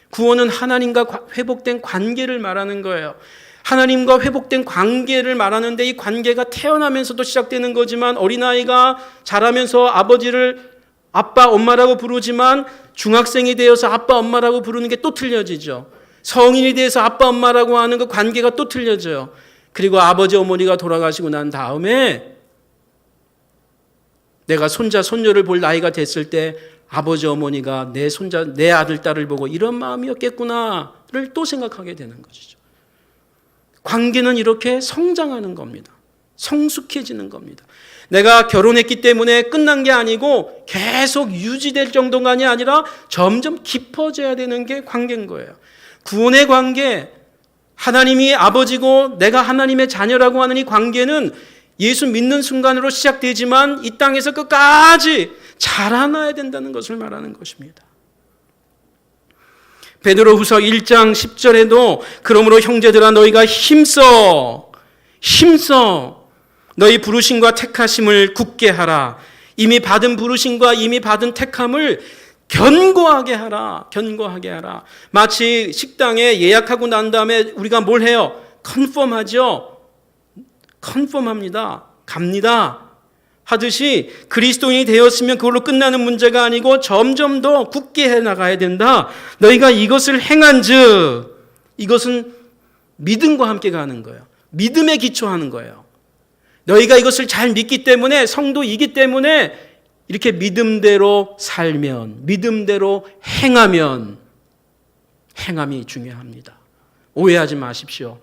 구원은 하나님과 회복된 관계를 말하는 거예요. 하나님과 회복된 관계를 말하는데 이 관계가 태어나면서도 시작되는 거지만, 어린아이가 자라면서 아버지를 아빠, 엄마라고 부르지만 중학생이 되어서 아빠, 엄마라고 부르는 게 또 틀려지죠. 성인이 돼서 아빠, 엄마라고 하는 그 관계가 또 틀려져요. 그리고 아버지, 어머니가 돌아가시고 난 다음에 내가 손자, 손녀를 볼 나이가 됐을 때 아버지, 어머니가 내 손자, 내 아들, 딸을 보고 이런 마음이었겠구나를 또 생각하게 되는 것이죠. 관계는 이렇게 성장하는 겁니다. 성숙해지는 겁니다. 내가 결혼했기 때문에 끝난 게 아니고 계속 유지될 정도가 아니라 점점 깊어져야 되는 게 관계인 거예요. 구원의 관계, 하나님이 아버지고 내가 하나님의 자녀라고 하는 이 관계는 예수 믿는 순간으로 시작되지만 이 땅에서 끝까지 자라나야 된다는 것을 말하는 것입니다. 베드로후서 1장 10절에도 그러므로 형제들아, 너희가 힘써 너희 부르심과 택하심을 굳게 하라. 이미 받은 부르심과 이미 받은 택함을 견고하게 하라. 마치 식당에 예약하고 난 다음에 우리가 뭘 해요? 컨펌하죠. 컨펌합니다. 갑니다. 하듯이 그리스도인이 되었으면 그걸로 끝나는 문제가 아니고 점점 더 굳게 해 나가야 된다. 너희가 이것을 행한즉, 이것은 믿음과 함께 가는 거예요. 믿음에 기초하는 거예요. 너희가 이것을 잘 믿기 때문에, 성도이기 때문에 이렇게 믿음대로 살면, 믿음대로 행하면, 행함이 중요합니다. 오해하지 마십시오.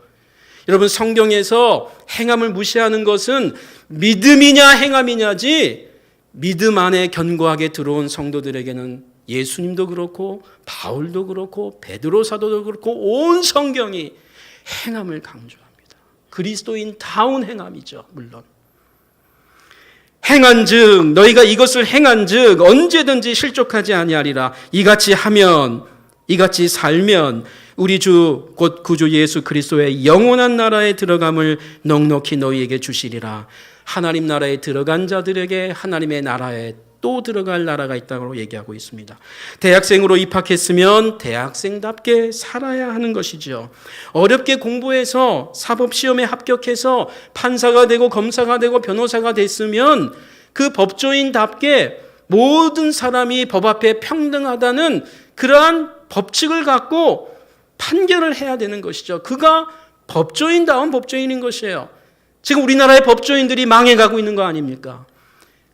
여러분, 성경에서 행함을 무시하는 것은 믿음이냐 행함이냐지, 믿음 안에 견고하게 들어온 성도들에게는 예수님도 그렇고 바울도 그렇고 베드로 사도도 그렇고 온 성경이 행함을 강조합니다. 그리스도인다운 행함이죠. 물론 행한즉, 너희가 이것을 행한즉 언제든지 실족하지 아니하리라. 이같이 하면, 이같이 살면 우리 주 곧 구주 예수 그리스도의 영원한 나라에 들어감을 넉넉히 너희에게 주시리라. 하나님 나라에 들어간 자들에게 하나님의 나라에 또 들어갈 나라가 있다고 얘기하고 있습니다. 대학생으로 입학했으면 대학생답게 살아야 하는 것이죠. 어렵게 공부해서 사법시험에 합격해서 판사가 되고 검사가 되고 변호사가 됐으면 그 법조인답게 모든 사람이 법 앞에 평등하다는 그러한 법칙을 갖고 판결을 해야 되는 것이죠. 그가 법조인다운 법조인인 것이에요. 지금 우리나라의 법조인들이 망해가고 있는 거 아닙니까?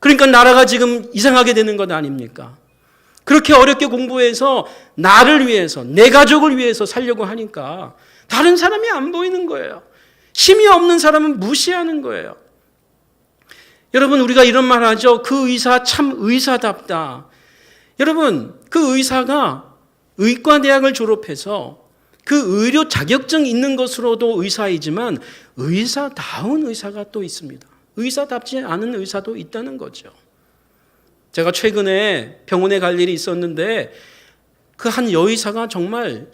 그러니까 나라가 지금 이상하게 되는 것 아닙니까? 그렇게 어렵게 공부해서 나를 위해서, 내 가족을 위해서 살려고 하니까 다른 사람이 안 보이는 거예요. 힘이 없는 사람은 무시하는 거예요. 여러분, 우리가 이런 말 하죠. 그 의사 참 의사답다. 여러분, 그 의사가 의과대학을 졸업해서 그 의료 자격증 있는 것으로도 의사이지만 의사다운 의사가 또 있습니다. 의사답지 않은 의사도 있다는 거죠. 제가 최근에 병원에 갈 일이 있었는데 그 한 여의사가 정말,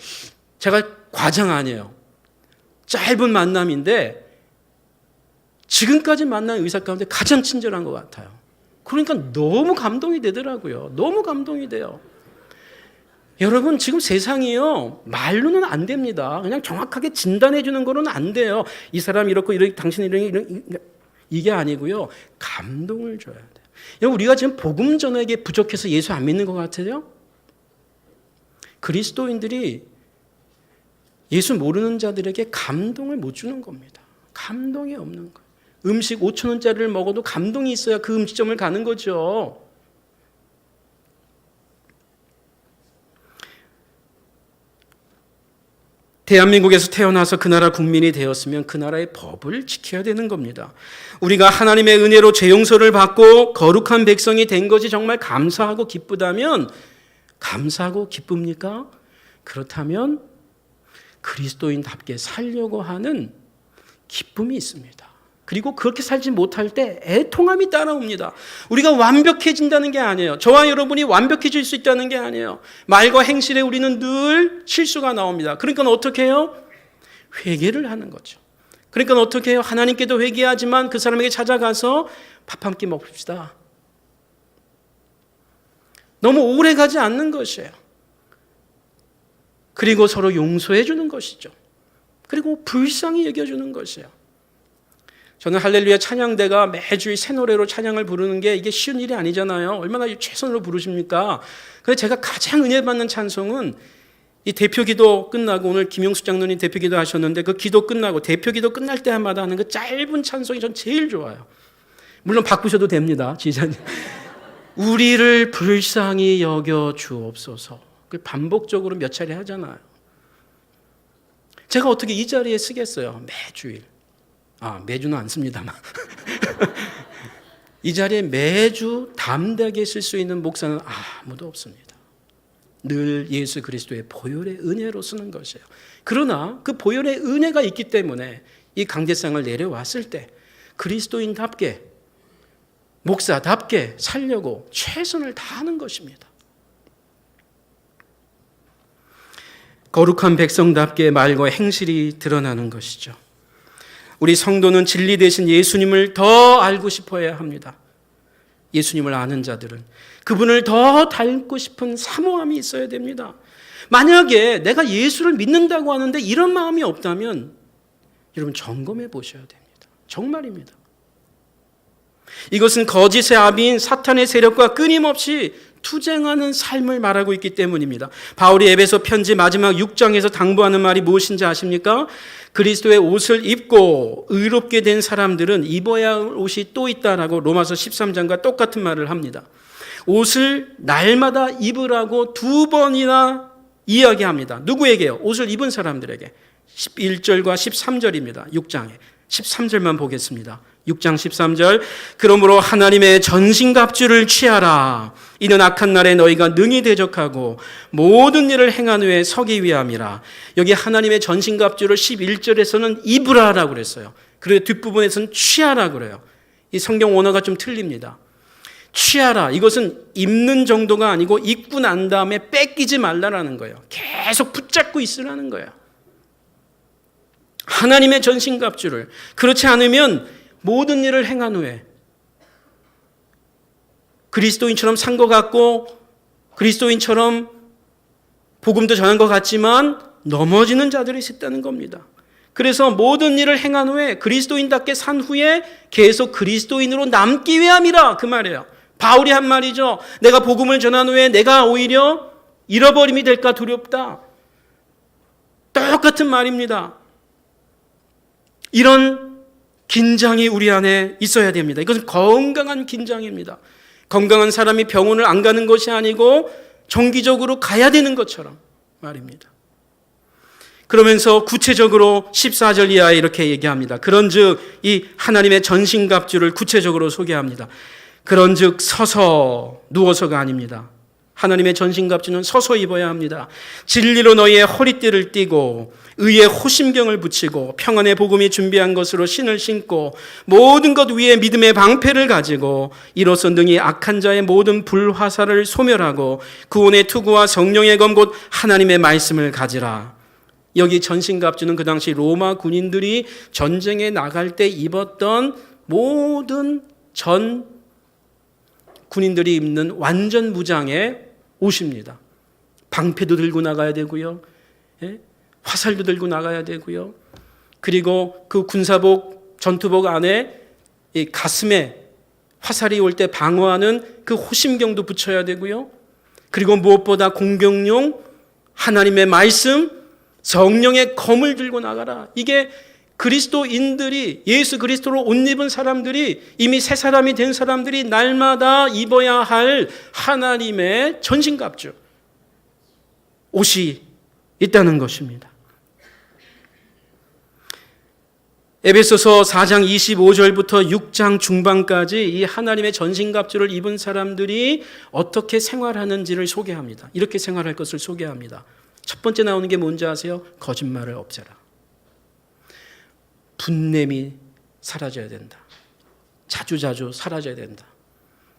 제가 과장 아니에요. 짧은 만남인데 지금까지 만난 의사 가운데 가장 친절한 것 같아요. 그러니까 너무 감동이 되더라고요. 너무 감동이 돼요. 여러분, 지금 세상이요, 말로는 안 됩니다. 그냥 정확하게 진단해 주는 거는 안 돼요. 이 사람 이렇고 이렇게, 당신 이런, 이게 아니고요, 감동을 줘야 돼요. 여러분, 우리가 지금 복음 전하기에 부족해서 예수 안 믿는 것 같아요? 그리스도인들이 예수 모르는 자들에게 감동을 못 주는 겁니다. 감동이 없는 거예요. 음식 5,000원짜리를 먹어도 감동이 있어야 그 음식점을 가는 거죠. 대한민국에서 태어나서 그 나라 국민이 되었으면 그 나라의 법을 지켜야 되는 겁니다. 우리가 하나님의 은혜로 죄 용서를 받고 거룩한 백성이 된 것이 정말 감사하고 기쁘다면, 감사하고 기쁩니까? 그렇다면 그리스도인답게 살려고 하는 기쁨이 있습니다. 그리고 그렇게 살지 못할 때 애통함이 따라옵니다. 우리가 완벽해진다는 게 아니에요. 저와 여러분이 완벽해질 수 있다는 게 아니에요. 말과 행실에 우리는 늘 실수가 나옵니다. 그러니까 어떻게 해요? 회개를 하는 거죠. 그러니까 어떻게 해요? 하나님께도 회개하지만 그 사람에게 찾아가서 밥 한 끼 먹읍시다. 너무 오래 가지 않는 것이에요. 그리고 서로 용서해 주는 것이죠. 그리고 불쌍히 여겨주는 것이에요. 저는 할렐루야 찬양대가 매주 새 노래로 찬양을 부르는 게 이게 쉬운 일이 아니잖아요. 얼마나 최선으로 부르십니까? 그래서 제가 가장 은혜 받는 찬송은 이 대표기도 끝나고, 오늘 김용숙 장로님 대표기도 하셨는데 그 기도 끝나고 대표기도 끝날 때마다 하는 그 짧은 찬송이 전 제일 좋아요. 물론 바꾸셔도 됩니다, 지휘자님. 우리를 불쌍히 여겨 주옵소서. 그 반복적으로 몇 차례 하잖아요. 제가 어떻게 이 자리에 쓰겠어요? 매주일. 매주는 안 씁니다만. 이 자리에 매주 담대하게 쓸 수 있는 목사는 아무도 없습니다. 늘 예수 그리스도의 보혈의 은혜로 쓰는 것이에요. 그러나 그 보혈의 은혜가 있기 때문에 이 강제상을 내려왔을 때 그리스도인답게, 목사답게 살려고 최선을 다하는 것입니다. 거룩한 백성답게 말과 행실이 드러나는 것이죠. 우리 성도는 진리 대신 예수님을 더 알고 싶어야 합니다. 예수님을 아는 자들은 그분을 더 닮고 싶은 사모함이 있어야 됩니다. 만약에 내가 예수를 믿는다고 하는데 이런 마음이 없다면 여러분 점검해 보셔야 됩니다. 정말입니다. 이것은 거짓의 아비인 사탄의 세력과 끊임없이 투쟁하는 삶을 말하고 있기 때문입니다. 바울이 에베소 편지 마지막 6장에서 당부하는 말이 무엇인지 아십니까? 그리스도의 옷을 입고 의롭게 된 사람들은 입어야 할 옷이 또 있다라고 로마서 13장과 똑같은 말을 합니다. 옷을 날마다 입으라고 2번이나 이야기합니다. 누구에게요? 옷을 입은 사람들에게. 11절과 13절입니다. 6장에. 13절만 보겠습니다. 6장 13절. 그러므로 하나님의 전신갑주를 취하라. 이는 악한 날에 너희가 능히 대적하고 모든 일을 행한 후에 서기 위함이라. 여기 하나님의 전신갑주를 11절에서는 입으라라고 그랬어요. 그리고 뒷부분에서는 취하라 그래요. 이 성경 원어가 좀 틀립니다. 취하라. 이것은 입는 정도가 아니고 입고 난 다음에 뺏기지 말라라는 거예요. 계속 붙잡고 있으라는 거예요. 하나님의 전신갑주를. 그렇지 않으면 모든 일을 행한 후에 그리스도인처럼 산 것 같고 그리스도인처럼 복음도 전한 것 같지만 넘어지는 자들이 있다는 겁니다. 그래서 모든 일을 행한 후에 그리스도인답게 산 후에 계속 그리스도인으로 남기 위함이라 그 말이에요. 바울이 한 말이죠. 내가 복음을 전한 후에 내가 오히려 잃어버림이 될까 두렵다. 똑같은 말입니다. 이런 긴장이 우리 안에 있어야 됩니다. 이것은 건강한 긴장입니다. 건강한 사람이 병원을 안 가는 것이 아니고 정기적으로 가야 되는 것처럼 말입니다. 그러면서 구체적으로 14절 이하에 이렇게 얘기합니다. 그런즉 이 하나님의 전신갑주를 구체적으로 소개합니다. 그런즉 서서 누워서가 아닙니다. 하나님의 전신갑주는 서서 입어야 합니다. 진리로 너희의 허리띠를 띠고 의의 호심경을 붙이고 평안의 복음이 준비한 것으로 신을 신고 모든 것 위에 믿음의 방패를 가지고 이로써 능히 악한 자의 모든 불화살을 소멸하고 구원의 투구와 성령의 검 곧 하나님의 말씀을 가지라. 여기 전신갑주는 그 당시 로마 군인들이 전쟁에 나갈 때 입었던 모든 전 군인들이 입는 완전 무장의 옷입니다. 방패도 들고 나가야 되고요. 화살도 들고 나가야 되고요. 그리고 그 군사복, 전투복 안에 이 가슴에 화살이 올 때 방어하는 그 호심경도 붙여야 되고요. 그리고 무엇보다 공격용 하나님의 말씀, 성령의 검을 들고 나가라. 이게 그리스도인들이 예수 그리스도로 옷 입은 사람들이 이미 새 사람이 된 사람들이 날마다 입어야 할 하나님의 전신갑주 옷이 있다는 것입니다. 에베소서 4장 25절부터 6장 중반까지 이 하나님의 전신갑주를 입은 사람들이 어떻게 생활하는지를 소개합니다. 이렇게 생활할 것을 소개합니다. 첫 번째 나오는 게 뭔지 아세요? 거짓말을 없애라. 분냄이 사라져야 된다. 자주자주 사라져야 된다.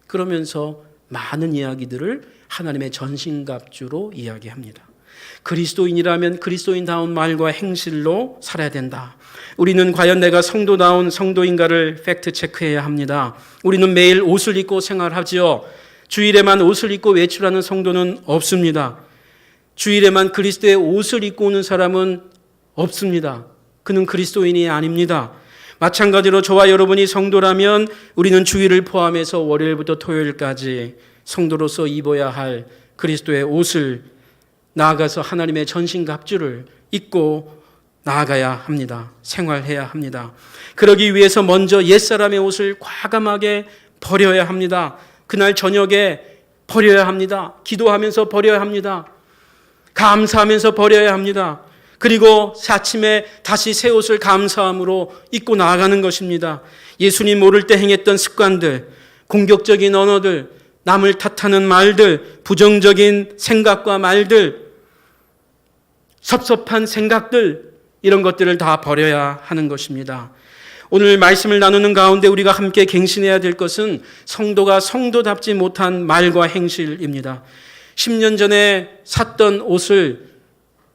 그러면서 많은 이야기들을 하나님의 전신갑주로 이야기합니다. 그리스도인이라면 그리스도인다운 말과 행실로 살아야 된다. 우리는 과연 내가 성도다운 성도인가를 팩트 체크해야 합니다. 우리는 매일 옷을 입고 생활하지요. 주일에만 옷을 입고 외출하는 성도는 없습니다. 주일에만 그리스도의 옷을 입고 오는 사람은 없습니다. 그는 그리스도인이 아닙니다. 마찬가지로 저와 여러분이 성도라면 우리는 주일을 포함해서 월요일부터 토요일까지 성도로서 입어야 할 그리스도의 옷을 나아가서 하나님의 전신갑주를 입고 나아가야 합니다. 생활해야 합니다. 그러기 위해서 먼저 옛사람의 옷을 과감하게 버려야 합니다. 그날 저녁에 버려야 합니다. 기도하면서 버려야 합니다. 감사하면서 버려야 합니다. 그리고 아침에 다시 새 옷을 감사함으로 입고 나아가는 것입니다. 예수님 모를 때 행했던 습관들, 공격적인 언어들, 남을 탓하는 말들, 부정적인 생각과 말들, 섭섭한 생각들, 이런 것들을 다 버려야 하는 것입니다. 오늘 말씀을 나누는 가운데 우리가 함께 갱신해야 될 것은 성도가 성도답지 못한 말과 행실입니다. 10년 전에 샀던 옷을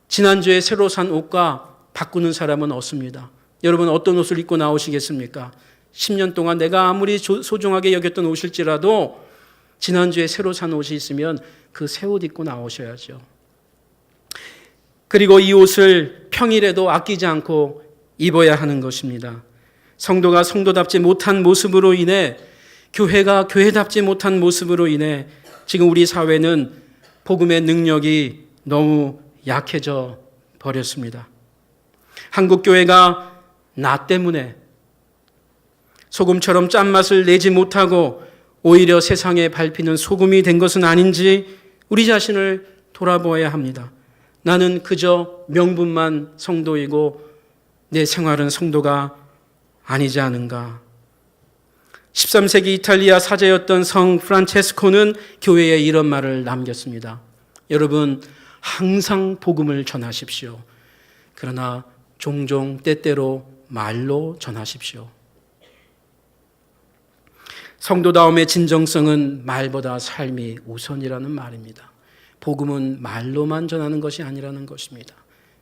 지난주에 새로 산 옷과 바꾸는 사람은 없습니다. 여러분 어떤 옷을 입고 나오시겠습니까? 10년 동안 내가 아무리 소중하게 여겼던 옷일지라도 지난주에 새로 산 옷이 있으면 그 새 옷 입고 나오셔야죠. 그리고 이 옷을 평일에도 아끼지 않고 입어야 하는 것입니다. 성도가 성도답지 못한 모습으로 인해 교회가 교회답지 못한 모습으로 인해 지금 우리 사회는 복음의 능력이 너무 약해져 버렸습니다. 한국 교회가 나 때문에 소금처럼 짠맛을 내지 못하고 오히려 세상에 밟히는 소금이 된 것은 아닌지 우리 자신을 돌아보아야 합니다. 나는 그저 명분만 성도이고 내 생활은 성도가 아니지 않은가. 13세기 이탈리아 사제였던 성 프란체스코는 교회에 이런 말을 남겼습니다. 여러분, 항상 복음을 전하십시오. 그러나 종종 때때로 말로 전하십시오. 성도다움의 진정성은 말보다 삶이 우선이라는 말입니다. 복음은 말로만 전하는 것이 아니라는 것입니다.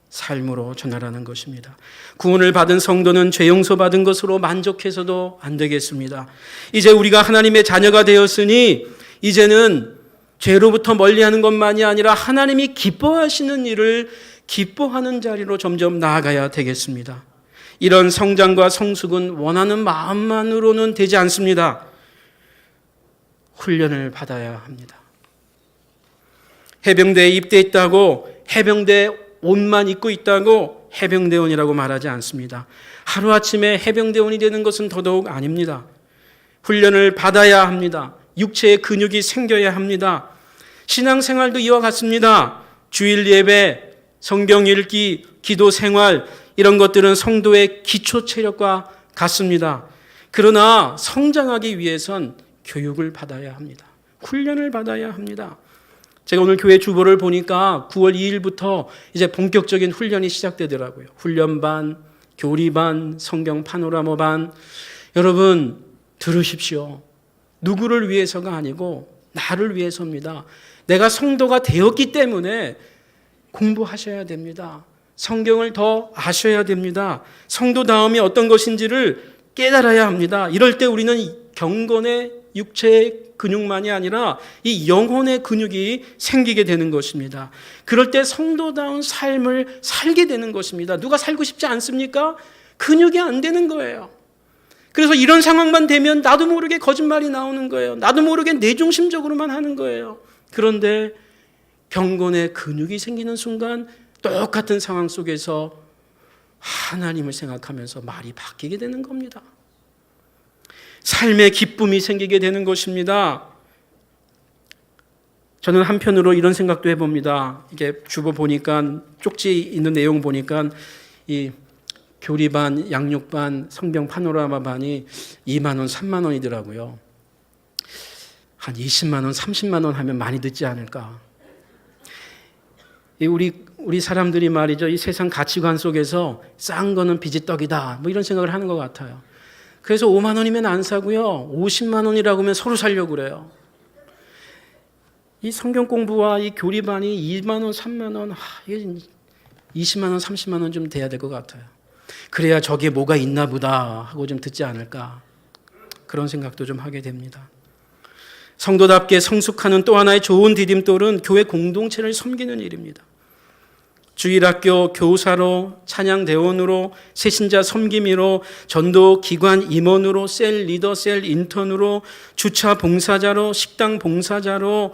삶으로 전하라는 것입니다. 구원을 받은 성도는 죄 용서받은 것으로 만족해서도 안 되겠습니다. 이제 우리가 하나님의 자녀가 되었으니 이제는 죄로부터 멀리하는 것만이 아니라 하나님이 기뻐하시는 일을 기뻐하는 자리로 점점 나아가야 되겠습니다. 이런 성장과 성숙은 원하는 마음만으로는 되지 않습니다. 훈련을 받아야 합니다. 해병대에 입대했다고 해병대 옷만 입고 있다고 해병대원이라고 말하지 않습니다. 하루아침에 해병대원이 되는 것은 더더욱 아닙니다. 훈련을 받아야 합니다. 육체의 근육이 생겨야 합니다. 신앙생활도 이와 같습니다. 주일 예배, 성경 읽기, 기도 생활 이런 것들은 성도의 기초 체력과 같습니다. 그러나 성장하기 위해선 교육을 받아야 합니다. 훈련을 받아야 합니다. 제가 오늘 교회 주보를 보니까 9월 2일부터 이제 본격적인 훈련이 시작되더라고요. 훈련반, 교리반, 성경 파노라마반. 여러분 들으십시오. 누구를 위해서가 아니고 나를 위해서입니다. 내가 성도가 되었기 때문에 공부하셔야 됩니다. 성경을 더 아셔야 됩니다. 성도다움이 어떤 것인지를 깨달아야 합니다. 이럴 때 우리는 경건의 육체의 근육만이 아니라 이 영혼의 근육이 생기게 되는 것입니다. 그럴 때 성도다운 삶을 살게 되는 것입니다. 누가 살고 싶지 않습니까? 근육이 안 되는 거예요. 그래서 이런 상황만 되면 나도 모르게 거짓말이 나오는 거예요. 나도 모르게 내중심적으로만 하는 거예요. 그런데 경건의 근육이 생기는 순간 똑같은 상황 속에서 하나님을 생각하면서 말이 바뀌게 되는 겁니다. 삶의 기쁨이 생기게 되는 것입니다. 저는 한편으로 이런 생각도 해봅니다. 이게 주보 보니까 쪽지 있는 내용 보니까 이 교리반, 양육반, 성경 파노라마 반이 2만 원, 3만 원이더라고요. 한 20만 원, 30만 원 하면 많이 듣지 않을까. 우리 사람들이 말이죠. 이 세상 가치관 속에서 싼 거는 빚이 떡이다. 뭐 이런 생각을 하는 것 같아요. 그래서 5만 원이면 안 사고요. 50만 원이라고 하면 서로 살려고 그래요. 이 성경 공부와 이 교리반이 2만 원, 3만 원, 이게 20만 원, 30만 원 좀 돼야 될 것 같아요. 그래야 저게 뭐가 있나 보다 하고 좀 듣지 않을까. 그런 생각도 좀 하게 됩니다. 성도답게 성숙하는 또 하나의 좋은 디딤돌은 교회 공동체를 섬기는 일입니다. 주일학교 교사로, 찬양대원으로, 새신자 섬김이로, 전도 기관 임원으로, 셀 리더, 셀 인턴으로, 주차 봉사자로, 식당 봉사자로,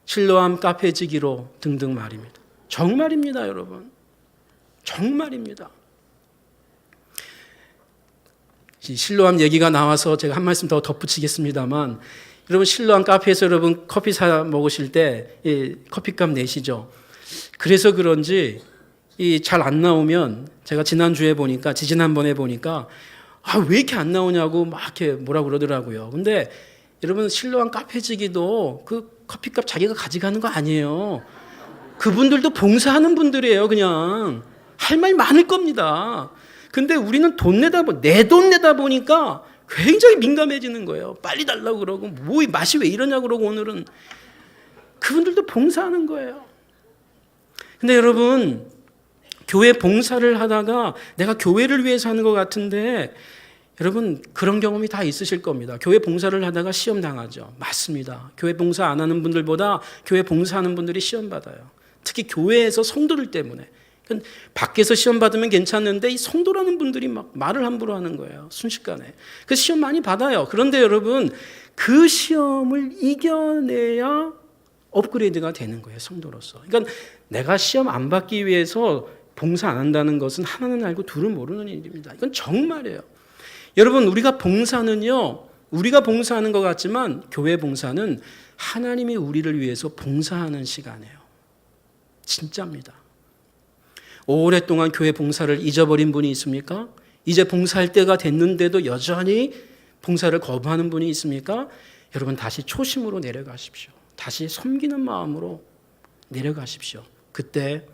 실로암 카페지기로 등등 말입니다. 정말입니다, 여러분. 정말입니다. 실로암 얘기가 나와서 제가 한 말씀 더 덧붙이겠습니다만, 여러분 실로암 카페에서 여러분 커피 사 먹으실 때 커피값 내시죠. 그래서 그런지 잘 안 나오면 제가 지난번에 보니까 왜 이렇게 안 나오냐고 막 이렇게 뭐라 그러더라고요. 근데 여러분 실로암 카페지기도 그 커피값 자기가 가져가는 거 아니에요. 그분들도 봉사하는 분들이에요. 그냥 할 말 많을 겁니다. 근데 우리는 내 돈 내다 보니까 굉장히 민감해지는 거예요. 빨리 달라고 그러고 뭐 맛이 왜 이러냐고 그러고 오늘은 그분들도 봉사하는 거예요. 근데 여러분 교회 봉사를 하다가 내가 교회를 위해서 하는 것 같은데 여러분 그런 경험이 다 있으실 겁니다. 교회 봉사를 하다가 시험 당하죠. 맞습니다. 교회 봉사 안 하는 분들보다 교회 봉사하는 분들이 시험 받아요. 특히 교회에서 성도들 때문에 밖에서 시험 받으면 괜찮는데 이 성도라는 분들이 막 말을 함부로 하는 거예요. 순식간에. 그 시험 많이 받아요. 그런데 여러분 그 시험을 이겨내야 업그레이드가 되는 거예요. 성도로서. 그러니까 내가 시험 안 받기 위해서 봉사 안 한다는 것은 하나는 알고 둘은 모르는 일입니다. 이건 정말이에요. 여러분 우리가 봉사는요. 우리가 봉사하는 것 같지만 교회 봉사는 하나님이 우리를 위해서 봉사하는 시간이에요. 진짜입니다. 오랫동안 교회 봉사를 잊어버린 분이 있습니까? 이제 봉사할 때가 됐는데도 여전히 봉사를 거부하는 분이 있습니까? 여러분 다시 초심으로 내려가십시오. 다시 섬기는 마음으로 내려가십시오. 그때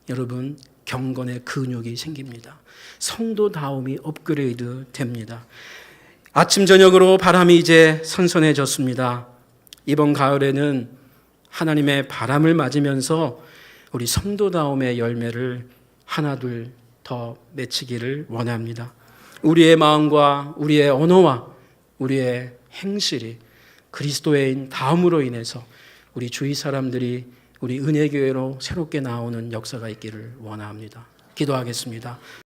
여러분 경건의 근육이 생깁니다. 성도다움이 업그레이드 됩니다. 아침 저녁으로 바람이 이제 선선해졌습니다. 이번 가을에는 하나님의 바람을 맞으면서 우리 성도다움의 열매를 하나둘 더 맺히기를 원합니다. 우리의 마음과 우리의 언어와 우리의 행실이 그리스도인 다음으로 인해서 우리 주위 사람들이 우리 은혜교회로 새롭게 나오는 역사가 있기를 원합니다. 기도하겠습니다.